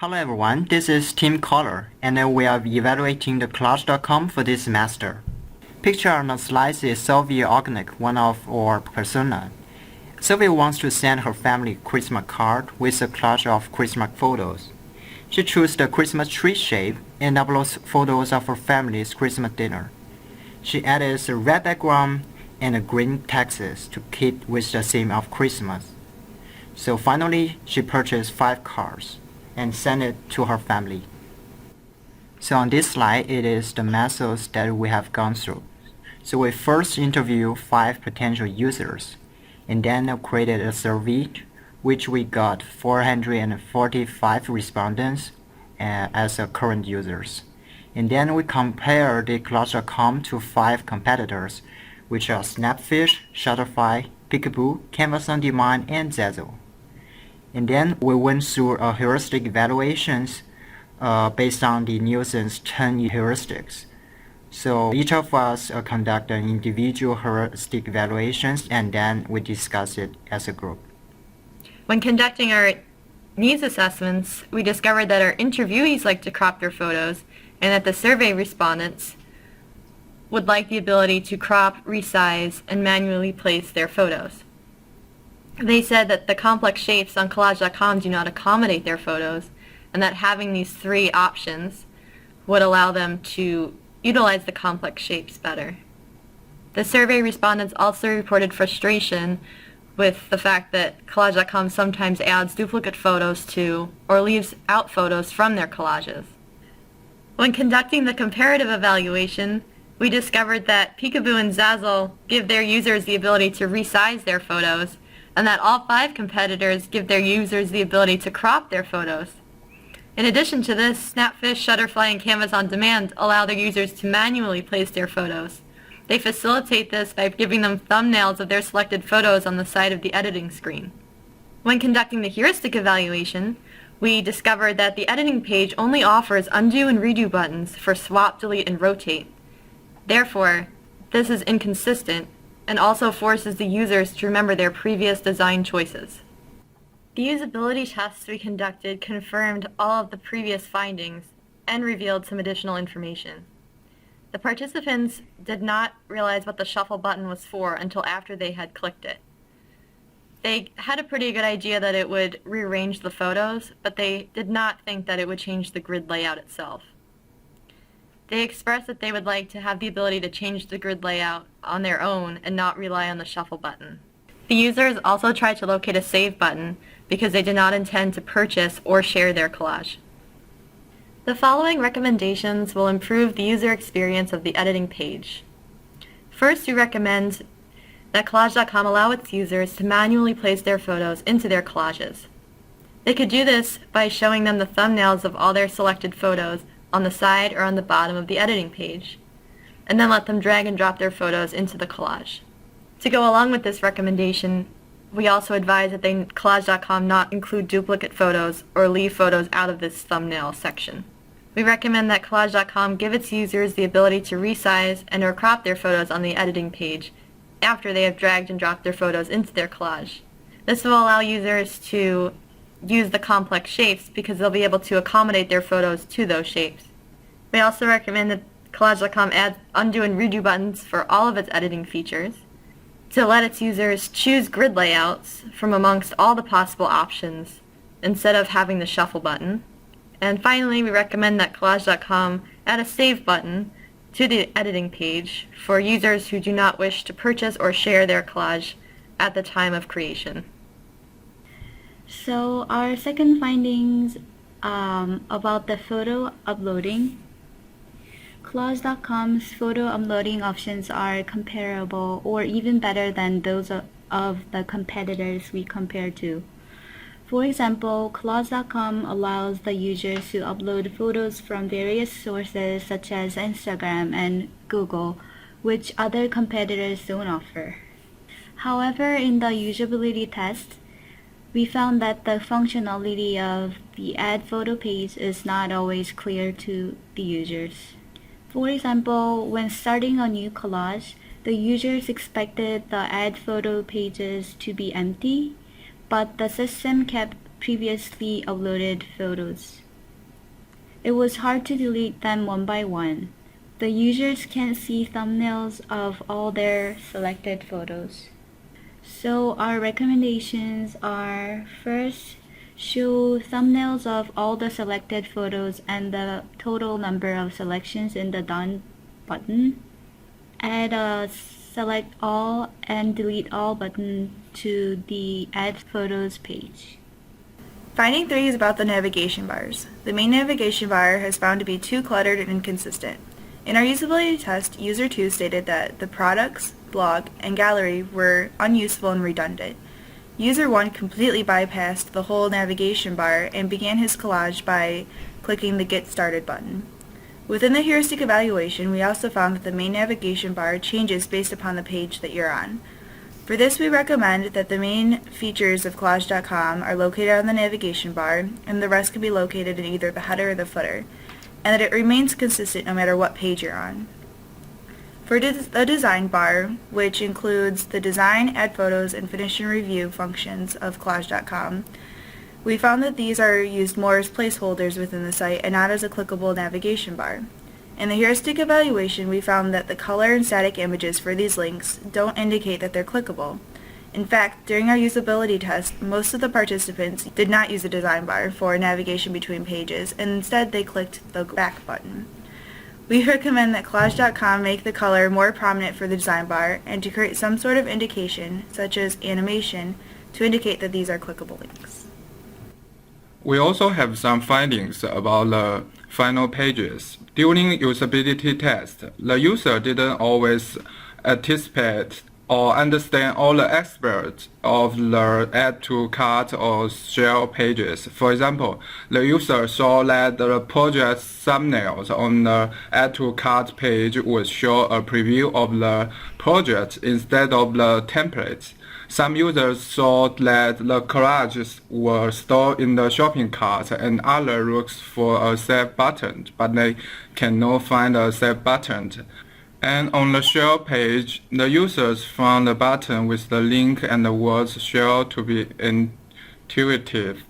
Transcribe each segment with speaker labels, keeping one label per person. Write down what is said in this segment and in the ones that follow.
Speaker 1: Hello everyone, this is Tim Collar, and we are evaluating the Collage.com for this semester. Picture on the slide is Sylvia Organic, one of our persona. Sylvia wants to send her family Christmas card with a collage of Christmas photos. She chose the Christmas tree shape and uploads photos of her family's Christmas dinner. She added a red background and a green text to keep with the theme of Christmas. So finally, she purchased 5 cards and sent it to her family. So on this slide, it is the methods that we have gone through. So we first interviewed 5 potential users, and then created a survey, which we got 445 respondents as current users. And then we compared the Collage.com to 5 competitors, which are Snapfish, Shutterfly, Peekaboo, Canvas on Demand, and Zazzle. And then we went through a heuristic evaluations based on the Nielsen's 10 heuristics. So each of us conduct an individual heuristic evaluations, and then we discuss it as a group.
Speaker 2: When conducting our needs assessments, we discovered that our interviewees like to crop their photos, and that the survey respondents would like the ability to crop, resize, and manually place their photos. They said that the complex shapes on Collage.com do not accommodate their photos, and that having these 3 options would allow them to utilize the complex shapes better. The survey respondents also reported frustration with the fact that Collage.com sometimes adds duplicate photos to or leaves out photos from their collages. When conducting the comparative evaluation, we discovered that Peekaboo and Zazzle give their users the ability to resize their photos, and that all 5 competitors give their users the ability to crop their photos. In addition to this, Snapfish, Shutterfly, and Canvas on Demand allow their users to manually place their photos. They facilitate this by giving them thumbnails of their selected photos on the side of the editing screen. When conducting the heuristic evaluation, we discovered that the editing page only offers undo and redo buttons for swap, delete, and rotate. Therefore, this is inconsistent and also forces the users to remember their previous design choices. The usability tests we conducted confirmed all of the previous findings and revealed some additional information. The participants did not realize what the shuffle button was for until after they had clicked it. They had a pretty good idea that it would rearrange the photos, but they did not think that it would change the grid layout itself. They expressed that they would like to have the ability to change the grid layout on their own and not rely on the shuffle button. The users also tried to locate a save button because they did not intend to purchase or share their collage. The following recommendations will improve the user experience of the editing page. First, we recommend that Collage.com allow its users to manually place their photos into their collages. They could do this by showing them the thumbnails of all their selected photos on the side or on the bottom of the editing page, and then let them drag and drop their photos into the collage. To go along with this recommendation, we also advise that Collage.com not include duplicate photos or leave photos out of this thumbnail section. We recommend that Collage.com give its users the ability to resize and or crop their photos on the editing page after they have dragged and dropped their photos into their collage. This will allow users to use the complex shapes because they'll be able to accommodate their photos to those shapes. We also recommend that Collage.com add undo and redo buttons for all of its editing features to let its users choose grid layouts from amongst all the possible options instead of having the shuffle button. And finally, we recommend that Collage.com add a save button to the editing page for users who do not wish to purchase or share their collage at the time of creation.
Speaker 3: So our second findings about the photo uploading. Collage.com's photo uploading options are comparable or even better than those of the competitors we compared to. For example, Collage.com allows the users to upload photos from various sources such as Instagram and Google, which other competitors don't offer. However, in the usability test, we found that the functionality of the Add Photo page is not always clear to the users. For example, when starting a new collage, the users expected the Add Photo pages to be empty, but the system kept previously uploaded photos. It was hard to delete them one by one. The users can't see thumbnails of all their selected photos. So our recommendations are: first, show thumbnails of all the selected photos and the total number of selections in the Done button. Add a Select All and Delete All button to the Add Photos page.
Speaker 4: Finding 3 is about the navigation bars. The main navigation bar has found to be too cluttered and inconsistent. In our usability test, user 2 stated that the products, blog, and gallery were unuseful and redundant. User 1 completely bypassed the whole navigation bar and began his collage by clicking the Get Started button. Within the heuristic evaluation, we also found that the main navigation bar changes based upon the page that you're on. For this, we recommend that the main features of collage.com are located on the navigation bar, and the rest can be located in either the header or the footer, and that it remains consistent no matter what page you're on. For the design bar, which includes the design, add photos, and finish and review functions of collage.com, we found that these are used more as placeholders within the site and not as a clickable navigation bar. In the heuristic evaluation, we found that the color and static images for these links don't indicate that they're clickable. In fact, during our usability test, most of the participants did not use the design bar for navigation between pages, and instead they clicked the back button. We recommend that collage.com make the color more prominent for the design bar and to create some sort of indication, such as animation, to indicate that these are clickable links.
Speaker 5: We also have some findings about the final pages. During usability test, the user didn't always anticipate or understand all the aspects of the add to cart or share pages. For example, the user saw that the project thumbnails on the add to cart page would show a preview of the project instead of the templates. Some users saw that the collages were stored in the shopping cart and others looked for a save button, but they cannot find a save button. And on the share page, the users found the button with the link and the words share to be intuitive.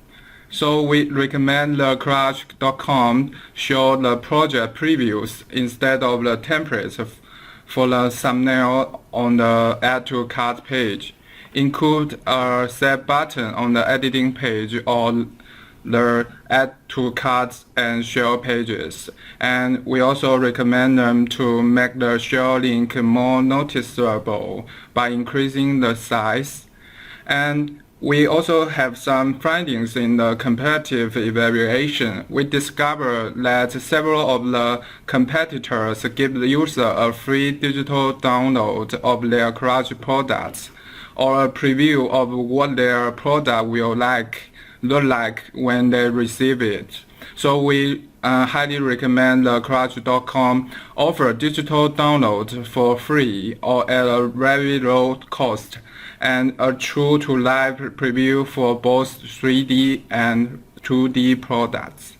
Speaker 5: So we recommend the collage.com show the project previews instead of the templates for the thumbnail on the add to cart page. Include a save button on the editing page or the add to carts and share pages. And we also recommend them to make the share link more noticeable by increasing the size. And we also have some findings in the comparative evaluation. We discovered that several of the competitors give the user a free digital download of their collage products, or a preview of what their product will look like when they receive it. So we highly recommend the collage.com offer digital download for free or at a very low cost, and a true to life preview for both 3D and 2D products.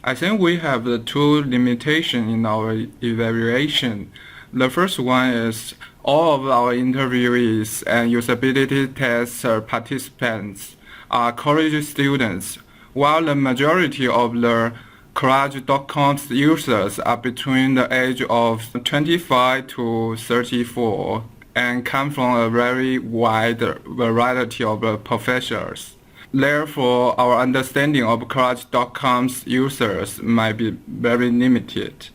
Speaker 5: I think we have the two limitations in our evaluation. The first one is all of our interviewees and usability test participants are college students, while the majority of the collage.com's users are between the age of 25 to 34 and come from a very wide variety of professions. Therefore, our understanding of collage.com's users might be very limited.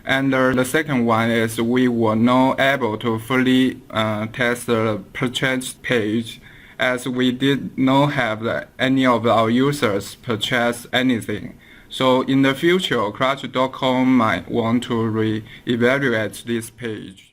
Speaker 5: And the second one is we were not able to fully test the purchase page, as we did not have any of our users purchase anything. So in the future, collage.com might want to re-evaluate this page.